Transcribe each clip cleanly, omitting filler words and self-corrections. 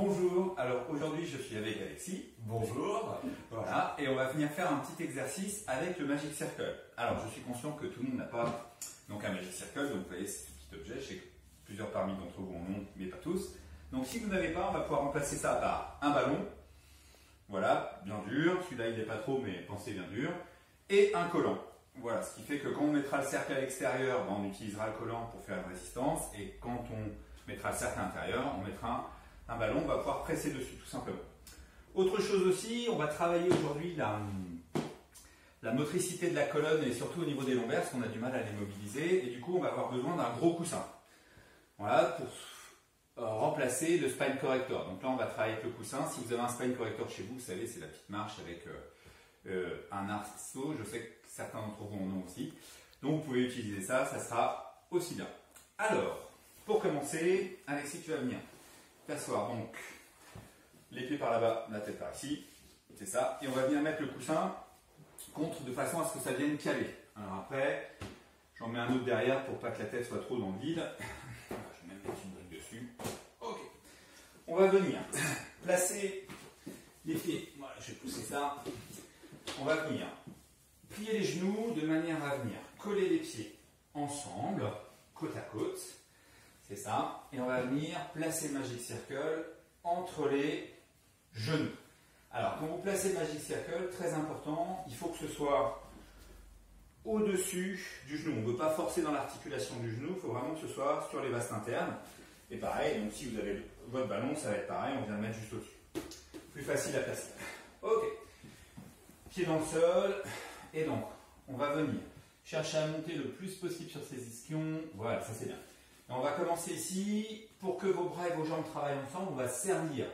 Bonjour, alors aujourd'hui je suis avec Alexis. Bonjour. Voilà, et on va venir faire un petit exercice avec le Magic Circle. Alors je suis conscient que tout le monde n'a pas donc un Magic Circle, donc vous voyez c'est ce petit objet, je sais que plusieurs parmi d'entre vous en ont, mais pas tous. Donc si vous n'avez pas, on va pouvoir remplacer ça par un ballon, voilà, bien dur, celui-là il n'est pas trop, mais pensez bien dur, et un collant. Voilà, ce qui fait que quand on mettra le cercle à l'extérieur, on utilisera le collant pour faire une résistance, et quand on mettra le cercle à l'intérieur, on mettra un ballon, on va pouvoir presser dessus tout simplement. Autre chose aussi, on va travailler aujourd'hui la motricité de la colonne et surtout au niveau des lombaires, parce qu'on a du mal à les mobiliser, et du coup on va avoir besoin d'un gros coussin. Voilà, pour remplacer le spine corrector. Donc là on va travailler avec le coussin. Si vous avez un spine corrector chez vous, vous savez, c'est la petite marche avec un arceau. Je sais que certains d'entre vous en ont aussi. Donc vous pouvez utiliser ça, ça sera aussi bien. Alors, pour commencer, Alexis, tu vas venir t'asseoir. Donc, les pieds par là-bas, la tête par ici. C'est ça. Et on va venir mettre le coussin contre de façon à ce que ça vienne caler. Alors après, j'en mets un autre derrière pour pas que la tête soit trop dans le vide. Je vais même mettre une brique dessus. Ok. On va venir placer les pieds. Voilà, je vais pousser ça. On va venir plier les genoux de manière à venir coller les pieds ensemble, côte à côte. C'est ça. Et on va venir placer le Magic Circle entre les genoux. Alors, quand vous placez le Magic Circle, très important, il faut que ce soit au-dessus du genou. On ne veut pas forcer dans l'articulation du genou, il faut vraiment que ce soit sur les vastes internes. Et pareil, donc si vous avez votre ballon, ça va être pareil, on vient le mettre juste au-dessus. Plus facile à placer. Ok. Pied dans le sol. Et donc, on va venir chercher à monter le plus possible sur ces ischions. Voilà, ça c'est bien. Et on va commencer ici. Pour que vos bras et vos jambes travaillent ensemble, on va servir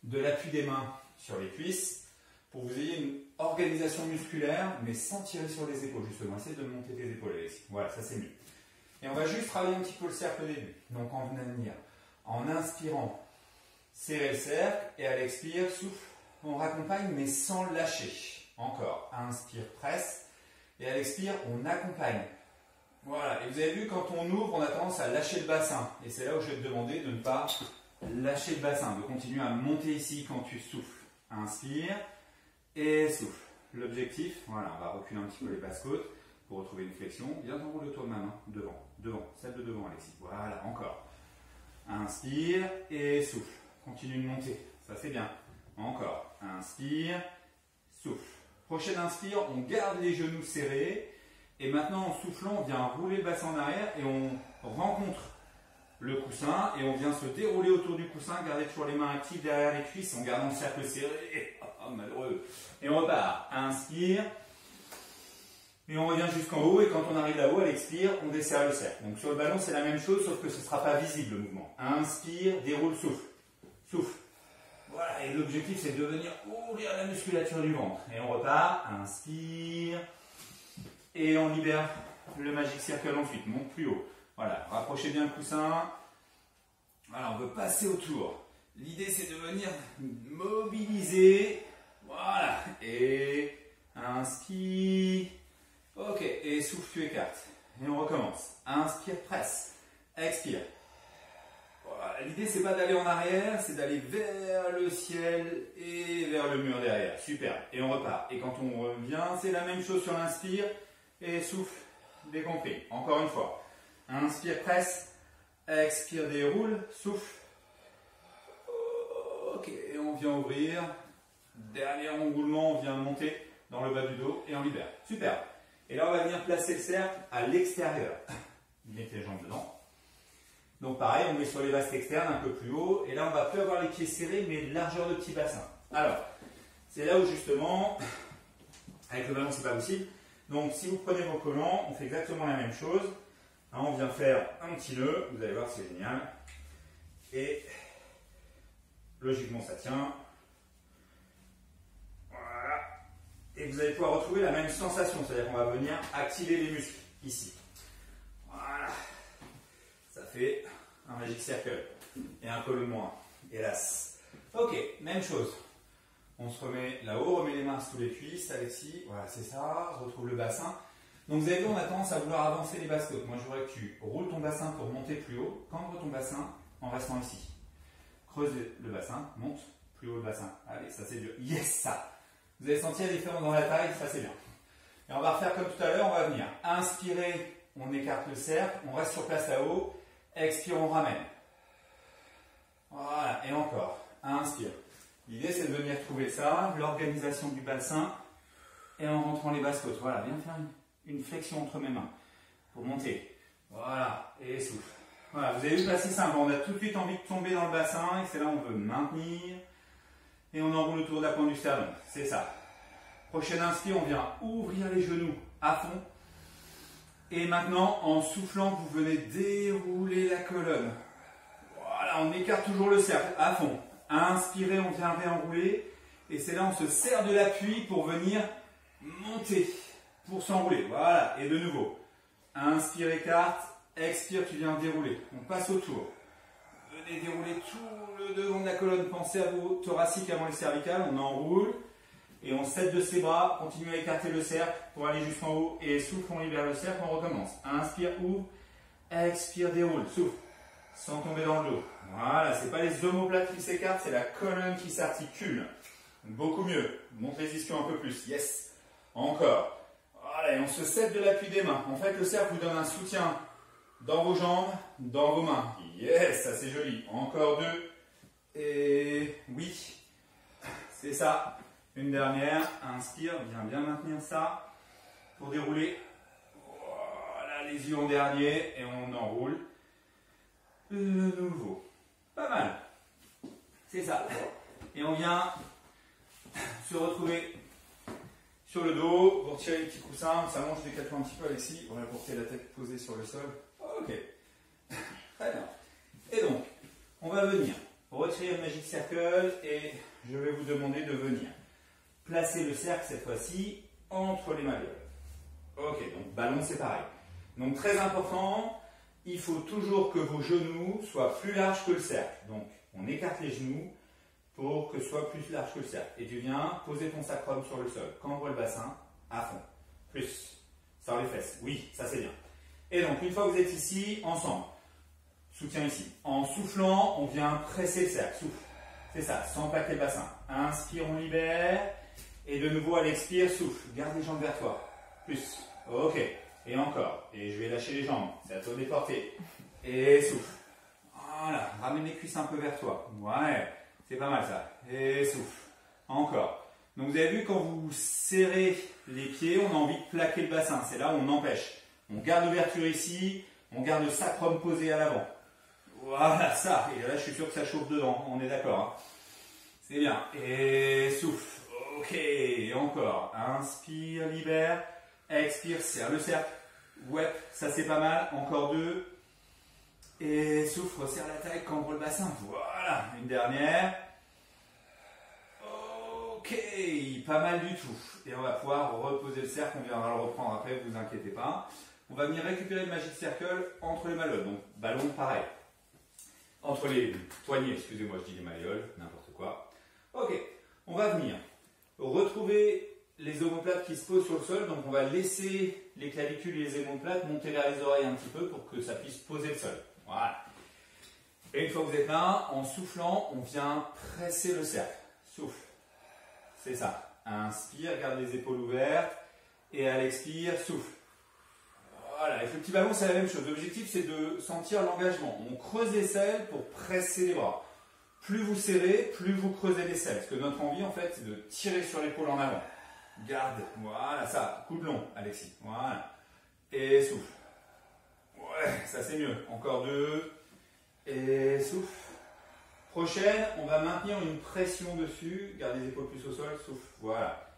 de l'appui des mains sur les cuisses pour que vous ayez une organisation musculaire, mais sans tirer sur les épaules, justement. Essayez de monter les épaules ici. Voilà, ça c'est mieux. Et on va juste travailler un petit peu le cercle au début. Donc, on va venir en inspirant, serrer le cercle, et à l'expire, souffle. On raccompagne, mais sans lâcher. Encore. Inspire, presse. Et à l'expire, on accompagne. Voilà. Et vous avez vu, quand on ouvre, on a tendance à lâcher le bassin. Et c'est là où je vais te demander de ne pas lâcher le bassin, de continuer à monter ici quand tu souffles. Inspire et souffle. L'objectif, voilà, on va reculer un petit peu les basses-côtes pour retrouver une flexion. Bien t'enrouler toi de ma main, devant, celle de devant, Alexis. Voilà, encore. Inspire et souffle. Continue de monter. Ça c'est bien. Encore. Inspire, souffle. Prochaine inspire, on garde les genoux serrés. Et maintenant, en soufflant, on vient rouler le bassin en arrière et on rencontre le coussin et on vient se dérouler autour du coussin, garder toujours les mains actives derrière les cuisses en gardant le cercle serré. Oh, malheureux. Et on repart. Inspire. Et on revient jusqu'en haut. Et quand on arrive là-haut, à l'expire, on desserre le cercle. Donc sur le ballon, c'est la même chose, sauf que ce ne sera pas visible le mouvement. Inspire, déroule, souffle. Souffle. Voilà, et l'objectif c'est de venir ouvrir la musculature du ventre. Et on repart, inspire, et on libère le Magic Circle ensuite, monte plus haut. Voilà, rapprochez bien le coussin. Voilà, on veut passer autour. L'idée c'est de venir mobiliser. Voilà, et inspire. Ok, et souffle, tu écartes. Et on recommence. Inspire, presse. Expire. L'idée, c'est pas d'aller en arrière, c'est d'aller vers le ciel et vers le mur derrière. Super. Et on repart. Et quand on revient, c'est la même chose sur l'inspire. Et souffle, décompris. Encore une fois. Inspire, presse. Expire, déroule. Souffle. Ok. Et on vient ouvrir. Dernier enroulement, on vient monter dans le bas du dos et on libère. Super. Et là, on va venir placer le cercle à l'extérieur. Mettez les jambes dedans. Donc pareil, on met sur les vastes externes un peu plus haut. Et là, on va plus avoir les pieds serrés, mais largeur de petit bassin. Alors, c'est là où justement, avec le ballon, c'est pas possible. Donc si vous prenez vos collants, on fait exactement la même chose. Là, on vient faire un petit nœud. Vous allez voir, c'est génial. Et logiquement, ça tient. Voilà. Et vous allez pouvoir retrouver la même sensation. C'est-à-dire qu'on va venir activer les muscles ici. Voilà. Ça fait un Magic Circle et un colonne moins, hélas. Ok, même chose. On se remet là-haut, remet les mains sous les cuisses, Alexis. Voilà, c'est ça. Retrouve le bassin. Donc vous avez vu, on a tendance à vouloir avancer les basses-côtes. Moi, je voudrais que tu roules ton bassin pour monter plus haut. Cambre ton bassin en restant ici. Creuse le bassin, monte plus haut le bassin. Allez, ça c'est dur. Yes, ça. Vous avez senti la différence dans la taille, ça c'est bien. Et on va refaire comme tout à l'heure, on va venir inspirer, on écarte le cercle, on reste sur place là-haut. Expire, on ramène. Voilà, et encore. Inspire. L'idée c'est de venir trouver ça, l'organisation du bassin, et en rentrant les basses côtes. Voilà, viens faire une flexion entre mes mains pour monter. Voilà, et souffle. Voilà, vous avez vu, c'est simple, on a tout de suite envie de tomber dans le bassin, et c'est là où on veut maintenir, et on enroule autour de la pointe du sternum, c'est ça. Prochaine inspire, on vient ouvrir les genoux à fond, et maintenant, en soufflant, vous venez dérouler la colonne. Voilà, on écarte toujours le cercle à fond. Inspirez, on vient réenrouler, et c'est là où on se sert de l'appui pour venir monter, pour s'enrouler, voilà, et de nouveau. Inspire, écarte. Expire, tu viens dérouler. On passe autour. Venez dérouler tout le devant de la colonne. Pensez à vos thoraciques avant les cervicales. On enroule et on cède de ses bras. Continuez à écarter le cercle pour aller jusqu'en haut. Et souffle, on libère le cercle. On recommence. Inspire, ouvre. Expire, déroule. Souffle. Sans tomber dans le dos. Voilà, ce n'est pas les omoplates qui s'écartent, c'est la colonne qui s'articule. Beaucoup mieux. Monte les ischions un peu plus. Yes. Encore. Voilà, et on se cède de l'appui des mains. En fait, le cercle vous donne un soutien dans vos jambes, dans vos mains. Yes, ça c'est joli. Encore deux. Et oui, c'est ça. Une dernière. Inspire, viens bien maintenir ça pour dérouler. Voilà, les yeux en dernier et on enroule. De nouveau. Pas mal. C'est ça. Et on vient se retrouver sur le dos. Vous retirez les petits coussins. Ça mange des quatre un petit peu, Alexis. Voilà, pour porter la tête posée sur le sol. Ok, très bien. Et donc, on va venir retirer le Magic Circle et je vais vous demander de venir placer le cercle cette fois-ci entre les malléoles. Ok, donc ballon c'est pareil. Donc très important, il faut toujours que vos genoux soient plus larges que le cercle. Donc on écarte les genoux pour que ce soit plus large que le cercle. Et tu viens poser ton sacrum sur le sol. Cambre le bassin à fond. Plus. Sors les fesses. Oui, ça c'est bien. Et donc, une fois que vous êtes ici, ensemble, soutien ici. En soufflant, on vient presser le cercle. Souffle. C'est ça, sans plaquer le bassin. Inspire, on libère. Et de nouveau, à l'expire, souffle. Garde les jambes vers toi. Plus. Ok. Et encore. Et je vais lâcher les jambes. C'est à toi de les porter. Et souffle. Voilà. Ramène les cuisses un peu vers toi. Ouais. C'est pas mal ça. Et souffle. Encore. Donc, vous avez vu, quand vous serrez les pieds, on a envie de plaquer le bassin. C'est là où on empêche. On garde l'ouverture ici, on garde le sacrum posé à l'avant. Voilà, ça. Et là, je suis sûr que ça chauffe dedans. On est d'accord. Hein. C'est bien. Et souffle. Ok. Et encore. Inspire, libère. Expire, serre le cercle. Ouais, ça c'est pas mal. Encore deux. Et souffle, serre la taille, cambre le bassin. Voilà. Une dernière. Ok. Pas mal du tout. Et on va pouvoir reposer le cercle. On viendra le reprendre après, ne vous inquiétez pas. On va venir récupérer le Magic Circle entre les malléoles. Donc, ballon, pareil. Entre les poignets, excusez-moi, je dis les malléoles, n'importe quoi. Ok, on va venir retrouver les omoplates qui se posent sur le sol. Donc, on va laisser les clavicules et les omoplates monter vers les oreilles un petit peu pour que ça puisse poser le sol. Voilà. Et une fois que vous êtes là, en soufflant, on vient presser le cercle. Souffle. C'est ça. Inspire, garde les épaules ouvertes. Et à l'expire, souffle. Voilà, avec le petit ballon, c'est la même chose. L'objectif, c'est de sentir l'engagement. On creuse les selles pour presser les bras. Plus vous serrez, plus vous creusez les selles. Parce que notre envie, en fait, c'est de tirer sur l'épaule en avant. Garde. Voilà, ça. Coude long, Alexis. Voilà. Et souffle. Ouais, ça c'est mieux. Encore deux. Et souffle. Prochaine, on va maintenir une pression dessus. Garde les épaules plus au sol. Souffle. Voilà.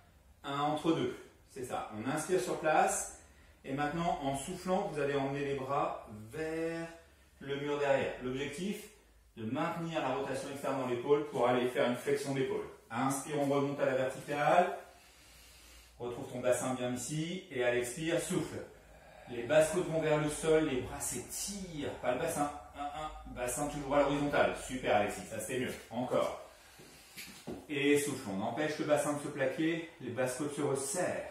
Un entre deux. C'est ça. On inspire sur place. Et maintenant, en soufflant, vous allez emmener les bras vers le mur derrière. L'objectif, de maintenir la rotation externe dans l'épaule pour aller faire une flexion d'épaule. Inspire, on remonte à la verticale. Retrouve ton bassin bien ici. Et à l'expire, souffle. Les basses côtes vont vers le sol, les bras s'étirent. Pas le bassin. Bassin toujours à l'horizontale. Super Alexis, ça c'est mieux. Encore. Et souffle. On empêche le bassin de se plaquer. Les basses côtes se resserrent.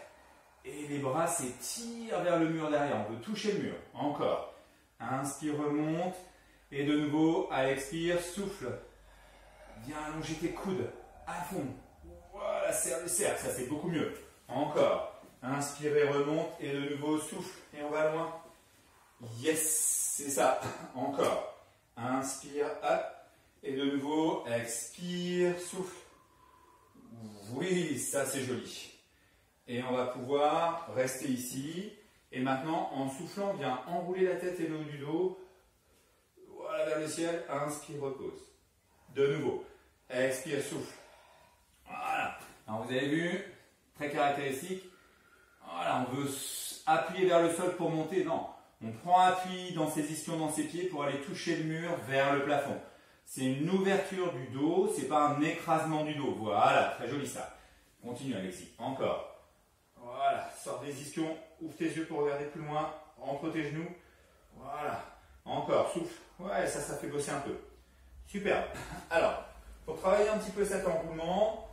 Et les bras s'étirent vers le mur derrière. On veut toucher le mur. Encore. Inspire, remonte. Et de nouveau, à l'expire, souffle. Viens allonger tes coudes à fond. Voilà, serre le cercle, ça c'est beaucoup mieux. Encore. Inspirez, remonte et de nouveau souffle et on va loin. Yes, c'est ça. Encore. Inspire, hop. Et de nouveau, expire, souffle. Oui, ça c'est joli. Et on va pouvoir rester ici. Et maintenant, en soufflant, viens enrouler la tête et le haut du dos. Voilà, vers le ciel. Inspire, repose. De nouveau. Expire, souffle. Voilà. Alors vous avez vu, très caractéristique. Voilà, on veut appuyer vers le sol pour monter. Non, on prend appui dans ses ischions, dans ses pieds pour aller toucher le mur vers le plafond. C'est une ouverture du dos, c'est pas un écrasement du dos. Voilà, très joli ça. Continue Alexis, encore. Voilà, sors des ischions, ouvre tes yeux pour regarder plus loin, entre tes genoux. Voilà, encore, souffle. Ouais, ça fait bosser un peu. Super. Alors, pour travailler un petit peu cet enroulement,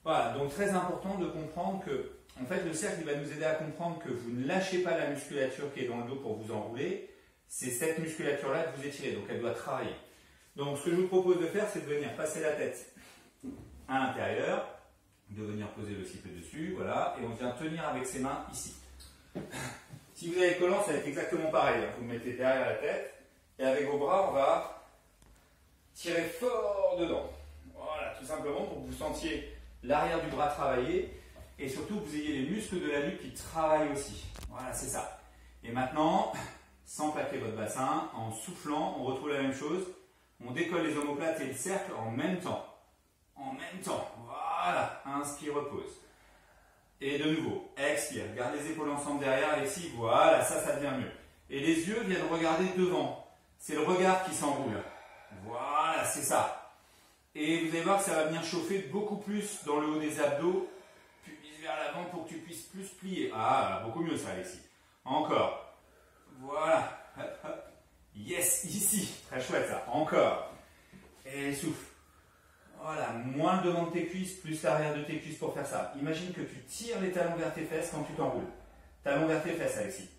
voilà, donc très important de comprendre que, en fait, le cercle il va nous aider à comprendre que vous ne lâchez pas la musculature qui est dans le dos pour vous enrouler. C'est cette musculature-là que vous étirez, donc elle doit travailler. Donc, ce que je vous propose de faire, c'est de venir passer la tête à l'intérieur, de venir poser le cycle dessus, voilà, et on vient tenir avec ses mains ici. Si vous avez le collant, ça va être exactement pareil. Vous le mettez derrière la tête, et avec vos bras, on va tirer fort dedans. Voilà, tout simplement pour que vous sentiez l'arrière du bras travailler, et surtout que vous ayez les muscles de la nuque qui travaillent aussi. Voilà, c'est ça. Et maintenant, sans plaquer votre bassin, en soufflant, on retrouve la même chose. On décolle les omoplates et le cercle en même temps. En même temps. Voilà. Inspire, repose. Et de nouveau, expire. Garde les épaules ensemble derrière, Alexis. Voilà, ça devient mieux. Et les yeux viennent regarder devant. C'est le regard qui s'enroule. Voilà, c'est ça. Et vous allez voir que ça va venir chauffer beaucoup plus dans le haut des abdos. Pubis vers l'avant pour que tu puisses plus plier. Ah, beaucoup mieux ça, Alexis. Encore. Voilà. Hop, hop. Yes, ici. Très chouette ça. Encore. Et souffle. Voilà, moins le devant de tes cuisses, plus l'arrière de tes cuisses pour faire ça. Imagine que tu tires les talons vers tes fesses quand tu t'enroules. Talons vers tes fesses, Alexis.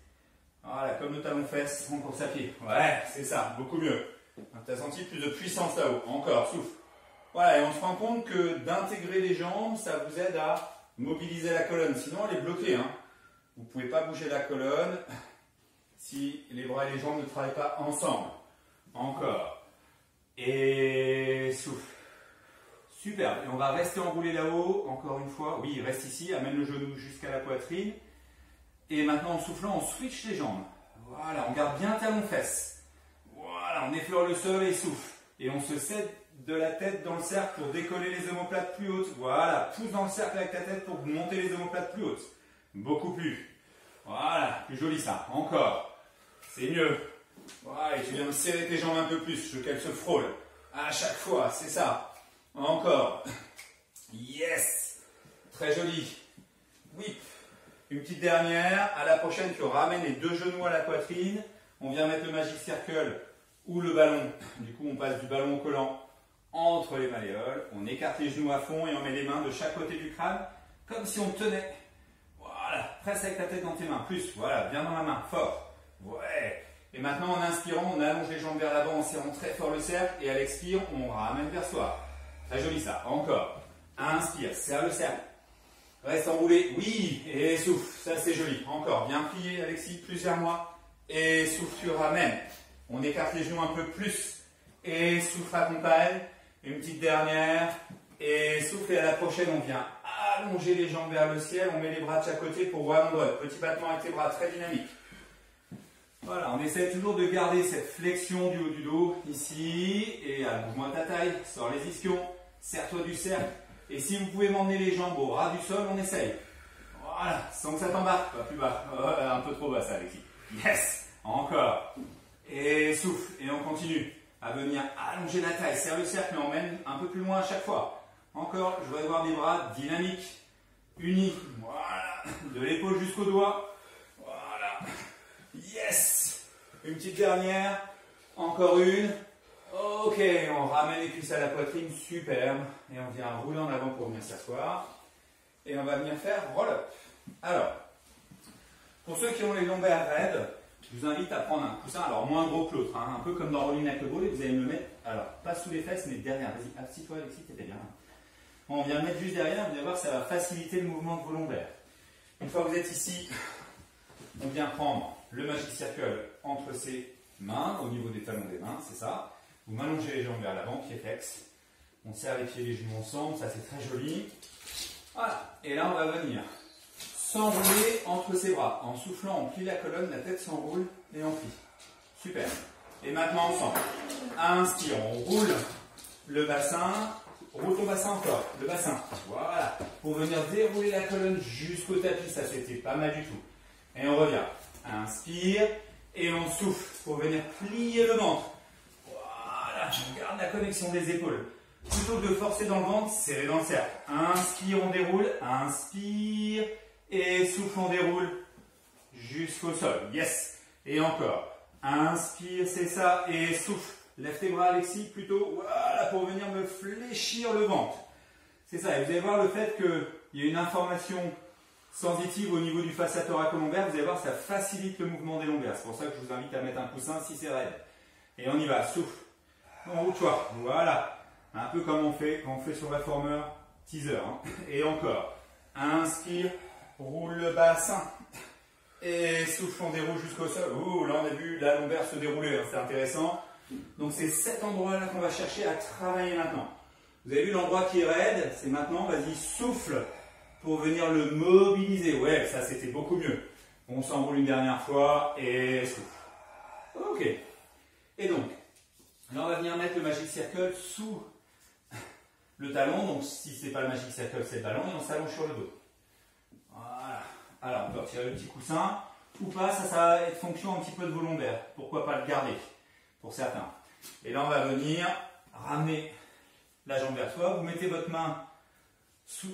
Voilà, comme le talon fesse en course à pied. Ouais, c'est ça, beaucoup mieux. Tu as senti plus de puissance là-haut. Encore, souffle. Voilà, et on se rend compte que d'intégrer les jambes, ça vous aide à mobiliser la colonne. Sinon, elle est bloquée. Hein. Vous ne pouvez pas bouger la colonne si les bras et les jambes ne travaillent pas ensemble. Encore. Et souffle. Super. Et on va rester enroulé là-haut, encore une fois. Oui, reste ici, amène le genou jusqu'à la poitrine. Et maintenant, en soufflant, on switch les jambes. Voilà, on garde bien talon-fesse. Voilà, on effleure le sol et souffle. Et on se cède de la tête dans le cercle pour décoller les omoplates plus hautes. Voilà, pousse dans le cercle avec ta tête pour monter les omoplates plus hautes. Beaucoup plus. Voilà, plus joli ça. Encore. C'est mieux. Voilà, et tu viens de serrer tes jambes un peu plus. Je veux qu'elles se frôlent. À chaque fois, c'est ça. Encore. Yes. Très joli. Whip. Une petite dernière. À la prochaine, tu ramènes les deux genoux à la poitrine. On vient mettre le Magic Circle ou le ballon. Du coup, on passe du ballon au collant entre les malléoles. On écarte les genoux à fond et on met les mains de chaque côté du crâne comme si on tenait. Voilà. Presse avec ta tête dans tes mains. Plus. Voilà. Bien dans la main. Fort. Ouais. Et maintenant, en inspirant, on allonge les jambes vers l'avant en serrant très fort le cercle. Et à l'expire, on ramène vers soi. Très joli ça. Encore. Inspire. Serre le cercle. Reste enroulé. Oui. Et souffle. Ça, c'est joli. Encore. Bien plié, Alexis. Plus vers moi. Et souffle, tu ramènes. On écarte les genoux un peu plus. Et souffle, accompagne. Une petite dernière. Et souffle. Et à la prochaine, on vient allonger les jambes vers le ciel. On met les bras de chaque côté pour one drop. Petit battement avec les bras. Très dynamique. Voilà, on essaie toujours de garder cette flexion du haut du dos, ici, et bouge-moi ta taille, sors les ischions, serre-toi du cercle, et si vous pouvez m'emmener les jambes au ras du sol, on essaye. Voilà, sans que ça t'embarque, pas plus bas, un peu trop bas ça Alexis. Yes, encore, et souffle, et on continue à venir allonger la taille, serre le cercle, mais on emmène un peu plus loin à chaque fois. Encore, je voudrais voir des bras dynamiques, unis, voilà, de l'épaule jusqu'au doigt, voilà. Yes! Une petite dernière. Encore une. Ok, on ramène les cuisses à la poitrine. Superbe. Et on vient rouler en avant pour venir s'asseoir. Et on va venir faire roll-up. Alors, pour ceux qui ont les lombaires raides, je vous invite à prendre un coussin, alors moins gros que l'autre, hein, un peu comme dans Rolling avec le ball, et vous allez me le mettre Alors, pas sous les fesses, mais derrière. Vas-y, assis-toi, Alexis, t'étais bien. On vient le mettre juste derrière, vous allez voir, ça va faciliter le mouvement de vos lombaires. Une fois que vous êtes ici, on vient prendre le Magic Circle entre ses mains, au niveau des talons des mains, c'est ça. Vous m'allongez les jambes vers l'avant, pied flex. On serre les pieds et les genoux ensemble, ça c'est très joli. Voilà, et là on va venir s'enrouler entre ses bras. En soufflant, on plie la colonne, la tête s'enroule et on plie. Super. Et maintenant ensemble. Inspire, on roule le bassin. Roule ton bassin encore, le bassin. Voilà. Pour venir dérouler la colonne jusqu'au tapis, ça c'était pas mal du tout. Et on revient. Inspire et on souffle pour venir plier le ventre. Voilà, on garde la connexion des épaules. Plutôt que de forcer dans le ventre, serrer dans le cercle. Inspire, on déroule. Inspire et souffle, on déroule jusqu'au sol. Yes. Et encore. Inspire, c'est ça. Et souffle. Lève tes bras, Alexis, plutôt. Voilà, pour venir me fléchir le ventre. C'est ça. Et vous allez voir le fait qu'il y a une information sensitive au niveau du fascia thoracolombaire. Vous allez voir, ça facilite le mouvement des lombaires. C'est pour ça que je vous invite à mettre un coussin si c'est raide. Et on y va. Souffle. Enroule-toi. Voilà. Un peu comme on fait quand on fait sur Reformer teaser. Hein. Et encore. Inspire. Roule le bassin. Et souffle, on déroule jusqu'au sol. Ouh, là on a vu la lombaire se dérouler. Hein. C'est intéressant. Donc c'est cet endroit-là qu'on va chercher à travailler maintenant. Vous avez vu l'endroit qui est raide, c'est maintenant, vas-y, souffle pour venir le mobiliser. Ouais, ça c'était beaucoup mieux. On s'enroule une dernière fois et souffle. Ok. Et donc, là on va venir mettre le Magic Circle sous le talon. Donc si c'est pas le Magic Circle, c'est le ballon et on s'allonge sur le dos. Voilà. Alors on peut retirer le petit coussin ou pas, ça va être fonction un petit peu de vos lombaires. Pourquoi pas le garder pour certains. Et là on va venir ramener la jambe vers soi. Vous mettez votre main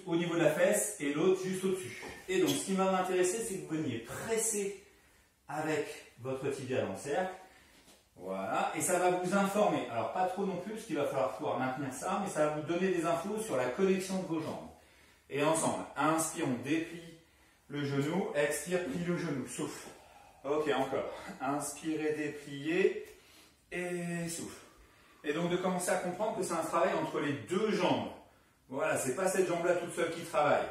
au niveau de la fesse et l'autre juste au-dessus. Et donc ce qui va m'intéresser, c'est que vous veniez presser avec votre tibia dans le cercle. Voilà, et ça va vous informer. Alors pas trop non plus, parce qu'il va falloir pouvoir maintenir ça, mais ça va vous donner des infos sur la connexion de vos jambes. Et ensemble, inspire, on déplie le genou, expire, plie le genou, souffle. Ok, encore. Inspirez, dépliez et souffle. Et donc de commencer à comprendre que c'est un travail entre les deux jambes. Voilà, c'est pas cette jambe-là toute seule qui travaille.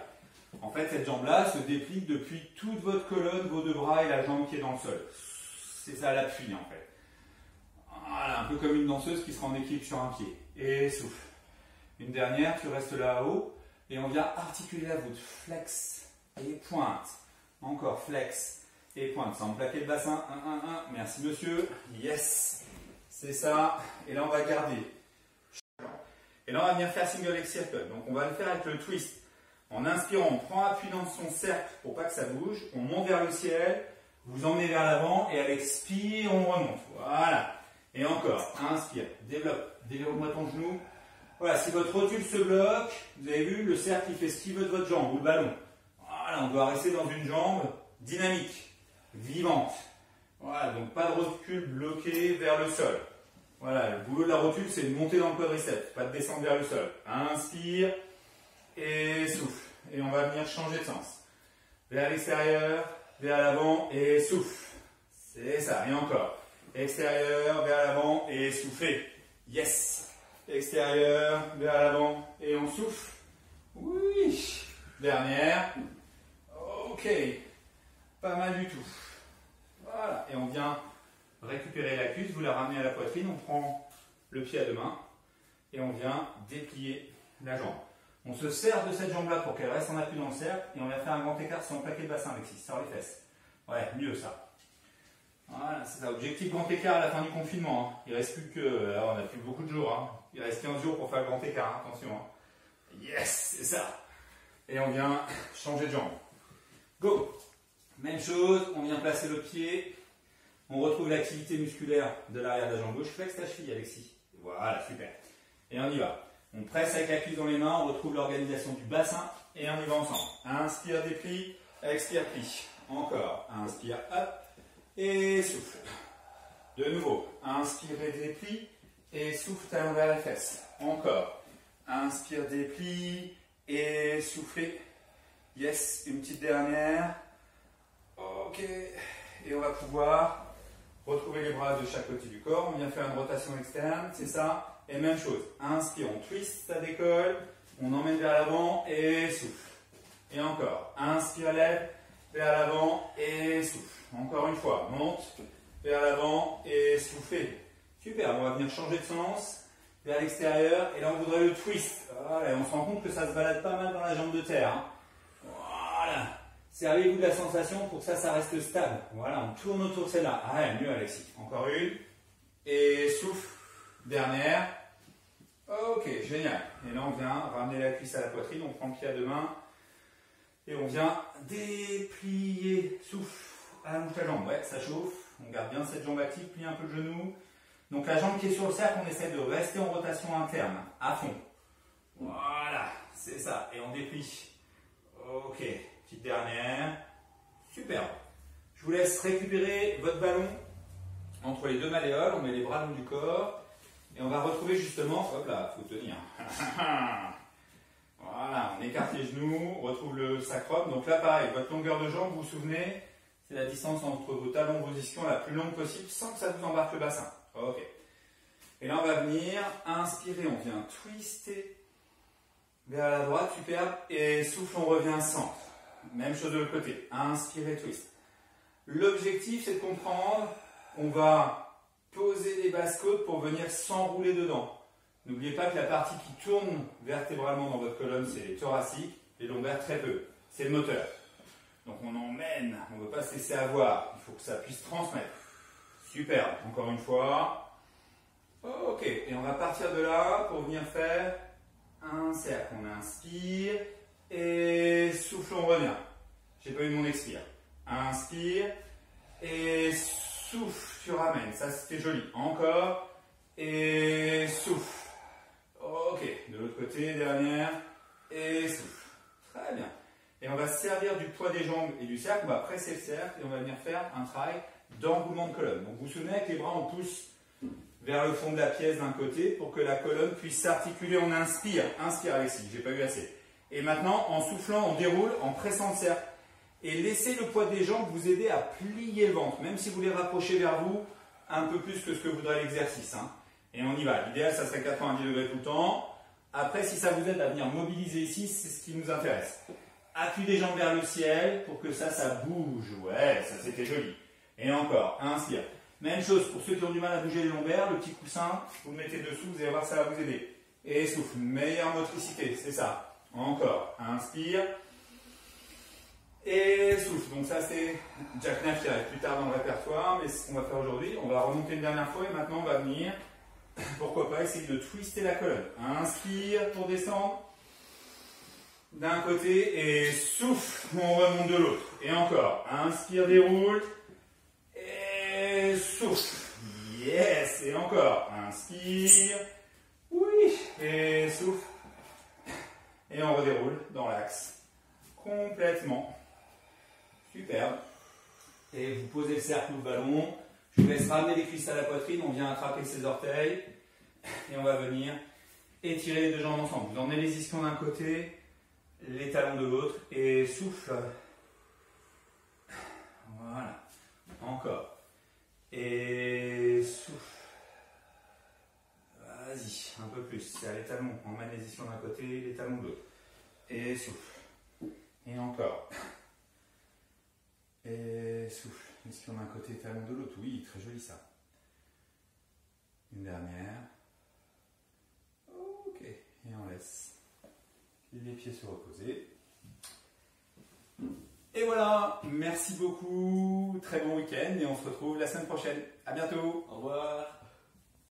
En fait, cette jambe-là se déplie depuis toute votre colonne, vos deux bras et la jambe qui est dans le sol. C'est ça l'appui en fait. Voilà, un peu comme une danseuse qui sera en équilibre sur un pied. Et souffle. Une dernière, tu restes là-haut et on vient articuler la voûte. Flex et pointe. Encore flex et pointe. Sans plaquer le bassin. 1, 1, 1. Merci monsieur. Yes. C'est ça. Et là, on va garder. Et là, on va venir faire single leg circle. Donc, on va le faire avec le twist. En inspirant, on prend appui dans son cercle pour pas que ça bouge. On monte vers le ciel. Vous emmenez vers l'avant. Et à l'expire, on remonte. Voilà. Et encore. Inspire. Développe. Déverrouille-moi ton genou. Voilà. Si votre rotule se bloque, vous avez vu, le cercle, il fait ce qu'il veut de votre jambe ou le ballon. Voilà. On doit rester dans une jambe dynamique, vivante. Voilà. Donc, pas de rotule bloquée vers le sol. Voilà, le boulot de la rotule, c'est de monter dans le quadriceps, pas de descendre vers le sol. Inspire et souffle. Et on va venir changer de sens. Vers l'extérieur, vers l'avant et souffle. C'est ça, et encore. Extérieur, vers l'avant et soufflez. Yes. Extérieur, vers l'avant et on souffle. Oui. Dernière. Ok. Pas mal du tout. Voilà, et on vient récupérer la cuisse, vous la ramenez à la poitrine, on prend le pied à deux mains et on vient déplier la jambe. On se sert de cette jambe-là pour qu'elle reste en appui dans le cercle et on va faire un grand écart sans plaquer le bassin, Alexis. Sors les fesses. Ouais, mieux ça. Voilà, c'est ça. Objectif grand écart à la fin du confinement. Hein. Il reste plus que. Alors, on n'a plus beaucoup de jours. Hein. Il reste 15 jours pour faire le grand écart. Hein. Attention. Hein. Yes, c'est ça. Et on vient changer de jambe. Go. Même chose, on vient placer le pied. On retrouve l'activité musculaire de l'arrière de la jambe gauche. Flex ta cheville, Alexis. Voilà, super. Et on y va. On presse avec la cuisse dans les mains, on retrouve l'organisation du bassin et on y va ensemble. Inspire, déplie, expire, plie. Encore. Inspire, hop, et souffle. De nouveau. Inspire et déplie et souffle talon vers les fesses. Encore. Inspire, déplie et soufflez. Yes, une petite dernière. Ok. Et on va pouvoir retrouver les bras de chaque côté du corps. On vient faire une rotation externe, c'est ça. Et même chose, inspire, on twist, ça décolle, on emmène vers l'avant et souffle. Et encore, inspire, lève, vers l'avant et souffle. Encore une fois, monte, vers l'avant et souffle. Super, on va venir changer de sens vers l'extérieur et là on voudrait le twist. Voilà, et on se rend compte que ça se balade pas mal dans la jambe de terre. Hein. Voilà, servez-vous de la sensation pour que ça reste stable. Voilà, on tourne autour de celle-là. Ah ouais, mieux Alexis. Encore une. Et souffle. Dernière. Ok, génial. Et là on vient ramener la cuisse à la poitrine, on prend le pied à deux mains. Et on vient déplier, souffle, allonge la jambe, ouais, ça chauffe, on garde bien cette jambe active, plie un peu le genou. Donc la jambe qui est sur le cercle, on essaie de rester en rotation interne, à fond. Voilà, c'est ça, et on déplie. Ok, petite dernière, super. Je vous laisse récupérer votre ballon entre les deux malléoles, on met les bras le long du corps, et on va retrouver justement, hop là, faut tenir. Voilà, on écarte les genoux, on retrouve le sacrum. Donc là, pareil, votre longueur de jambe, vous vous souvenez, c'est la distance entre vos talons en position la plus longue possible sans que ça vous embarque le bassin. Ok. Et là, on va venir inspirer, on vient twister vers la droite, superbe. Et souffle, on revient centre. Même chose de l'autre côté. Inspirez, twist. L'objectif, c'est de comprendre, on va poser les basses côtes pour venir s'enrouler dedans. N'oubliez pas que la partie qui tourne vertébralement dans votre colonne, c'est les thoraciques, les lombaires très peu. C'est le moteur. Donc on emmène, on ne veut pas se laisser avoir. Il faut que ça puisse transmettre. Super, encore une fois. Ok, et on va partir de là pour venir faire un cercle. On inspire et souffle, on revient. J'ai pas eu mon expire. Inspire et souffle, tu ramènes. Ça c'était joli. Encore et souffle. Ok, de l'autre côté, dernière, et souffle. Très bien. Et on va se servir du poids des jambes et du cercle, on va presser le cercle et on va venir faire un travail d'enroulement de colonne. Donc vous vous souvenez, avec les bras, on pousse vers le fond de la pièce d'un côté pour que la colonne puisse s'articuler. On inspire. Inspire Alexis, j'ai pas eu assez. Et maintenant, en soufflant, on déroule en pressant le cercle. Et laissez le poids des jambes vous aider à plier le ventre, même si vous les rapprochez vers vous un peu plus que ce que voudrait l'exercice. Hein. Et on y va. L'idéal, ça serait 90 degrés tout le temps. Après, si ça vous aide à venir mobiliser ici, c'est ce qui nous intéresse. Appuyez les jambes vers le ciel pour que ça bouge. Ouais, ça c'était joli. Et encore, inspire. Même chose pour ceux qui ont du mal à bouger les lombaires, le petit coussin, vous le mettez dessous, vous allez voir, ça va vous aider. Et souffle, meilleure motricité, c'est ça. Encore, inspire. Et souffle. Donc ça c'est Jack Knapp qui arrive plus tard dans le répertoire, mais c'est ce qu'on va faire aujourd'hui. On va remonter une dernière fois et maintenant on va venir, pourquoi pas, essayer de twister la colonne. Inspire pour descendre d'un côté et souffle, on remonte de l'autre. Et encore, inspire, déroule et souffle. Yes, et encore, inspire, oui, et souffle. Et on redéroule dans l'axe complètement. Superbe. Et vous posez le cercle ou le ballon. Je vous laisse ramener les cuisses à la poitrine. On vient attraper ses orteils. Et on va venir étirer les deux jambes ensemble. Vous emmenez les ischions d'un côté, les talons de l'autre. Et souffle. Voilà. Encore. Et souffle. Vas-y, un peu plus. C'est les talons. On emmène les ischions d'un côté, les talons de l'autre. Et souffle. Et encore. Et souffle. Ischion d'un côté, talon de l'autre. Oui, très joli ça. Une dernière. Ok. Et on laisse les pieds se reposer. Et voilà. Merci beaucoup. Très bon week-end et on se retrouve la semaine prochaine. À bientôt. Au revoir.